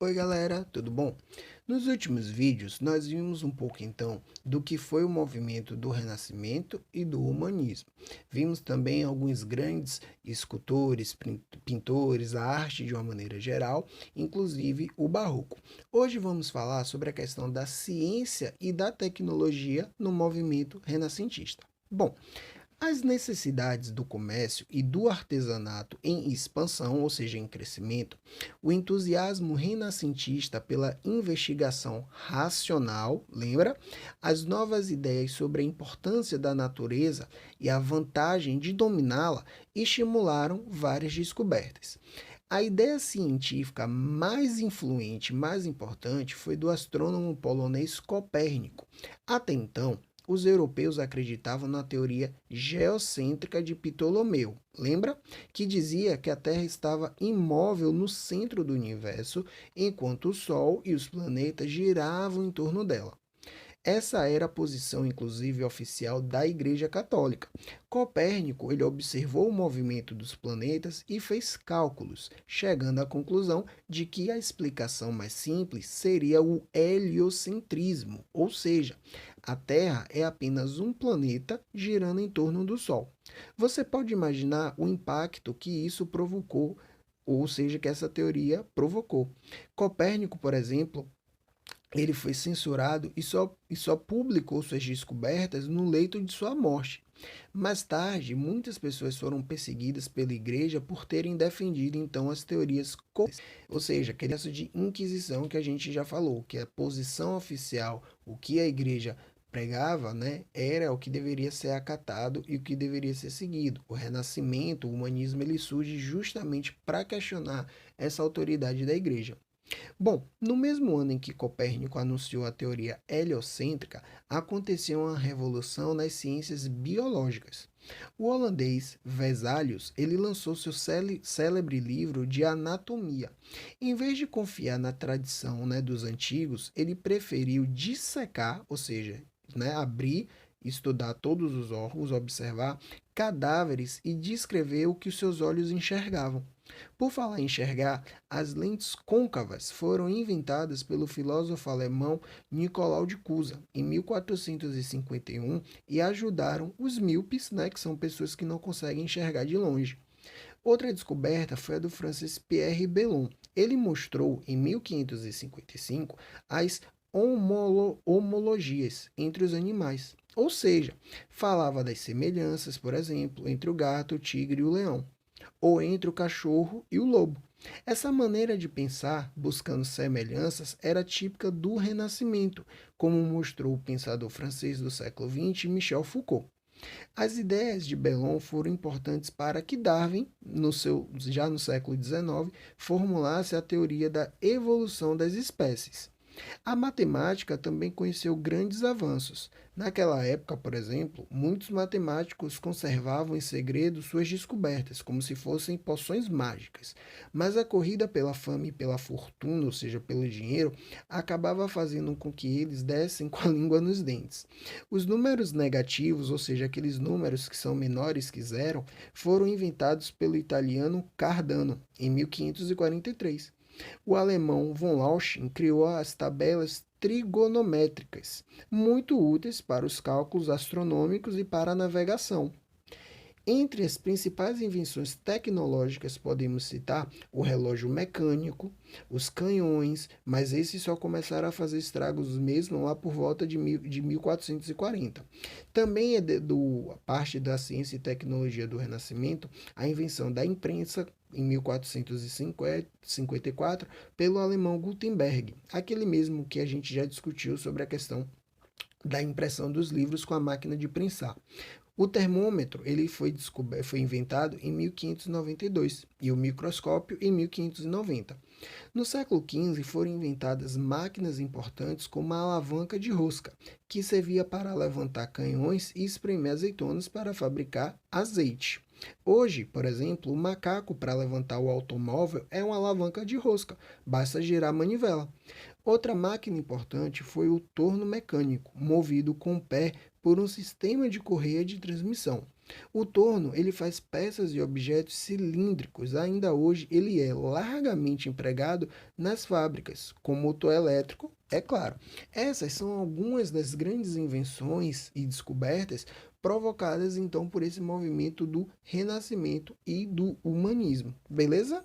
Oi galera, tudo bom? Nos últimos vídeos nós vimos um pouco então do que foi o movimento do Renascimento e do Humanismo. Vimos também alguns grandes escultores, pintores, a arte de uma maneira geral, inclusive o Barroco. Hoje vamos falar sobre a questão da ciência e da tecnologia no movimento renascentista. Bom, as necessidades do comércio e do artesanato em expansão, ou seja, em crescimento, o entusiasmo renascentista pela investigação racional, lembra? As novas ideias sobre a importância da natureza e a vantagem de dominá-la estimularam várias descobertas. A ideia científica mais influente, mais importante, foi do astrônomo polonês Copérnico. Até então, os europeus acreditavam na teoria geocêntrica de Ptolomeu, lembra? Que dizia que a Terra estava imóvel no centro do universo, enquanto o Sol e os planetas giravam em torno dela. Essa era a posição, inclusive, oficial da Igreja Católica. Copérnico ele observou o movimento dos planetas e fez cálculos, chegando à conclusão de que a explicação mais simples seria o heliocentrismo, ou seja, a Terra é apenas um planeta girando em torno do Sol. Você pode imaginar o impacto que isso provocou, ou seja, que essa teoria provocou. Copérnico, por exemplo, ele foi censurado e só publicou suas descobertas no leito de sua morte. Mais tarde, muitas pessoas foram perseguidas pela igreja por terem defendido então as teorias, ou seja, aquele caso de inquisição que a gente já falou, que a posição oficial, o que a igreja pregava, né, era o que deveria ser acatado e o que deveria ser seguido. O Renascimento, o humanismo, ele surge justamente para questionar essa autoridade da igreja. Bom, no mesmo ano em que Copérnico anunciou a teoria heliocêntrica, aconteceu uma revolução nas ciências biológicas. O holandês Vesalius, ele lançou seu célebre livro de anatomia. Em vez de confiar na tradição, né, dos antigos, ele preferiu dissecar, ou seja, né, abrir, estudar todos os órgãos, observar cadáveres e descrever o que os seus olhos enxergavam. Por falar em enxergar, as lentes côncavas foram inventadas pelo filósofo alemão Nicolau de Cusa em 1451 e ajudaram os míopes, né, que são pessoas que não conseguem enxergar de longe. Outra descoberta foi a do Francis Pierre Belon. Ele mostrou em 1555 as homologias entre os animais, ou seja, falava das semelhanças, por exemplo, entre o gato, o tigre e o leão, ou entre o cachorro e o lobo. Essa maneira de pensar, buscando semelhanças, era típica do Renascimento, como mostrou o pensador francês do século XX, Michel Foucault. As ideias de Belon foram importantes para que Darwin, já no século XIX, formulasse a teoria da evolução das espécies. A matemática também conheceu grandes avanços. Naquela época, por exemplo, muitos matemáticos conservavam em segredo suas descobertas, como se fossem poções mágicas. Mas a corrida pela fama e pela fortuna, ou seja, pelo dinheiro, acabava fazendo com que eles dessem com a língua nos dentes. Os números negativos, ou seja, aqueles números que são menores que zero, foram inventados pelo italiano Cardano em 1543. O alemão von Lauschen criou as tabelas trigonométricas, muito úteis para os cálculos astronômicos e para a navegação. Entre as principais invenções tecnológicas podemos citar o relógio mecânico, os canhões, mas esses só começaram a fazer estragos mesmo lá por volta de 1440. Também é parte da ciência e tecnologia do Renascimento a invenção da imprensa em 1454 pelo alemão Gutenberg, aquele mesmo que a gente já discutiu sobre a questão da impressão dos livros com a máquina de prensar. O termômetro ele foi inventado em 1592 e o microscópio em 1590. No século XV foram inventadas máquinas importantes como a alavanca de rosca, que servia para levantar canhões e espremer azeitonas para fabricar azeite. Hoje, por exemplo, o macaco para levantar o automóvel é uma alavanca de rosca, basta girar a manivela. Outra máquina importante foi o torno mecânico, movido com o pé por um sistema de correia de transmissão. O torno, ele faz peças e objetos cilíndricos. Ainda hoje, ele é largamente empregado nas fábricas, com motor elétrico, é claro. Essas são algumas das grandes invenções e descobertas provocadas então por esse movimento do Renascimento e do humanismo, beleza?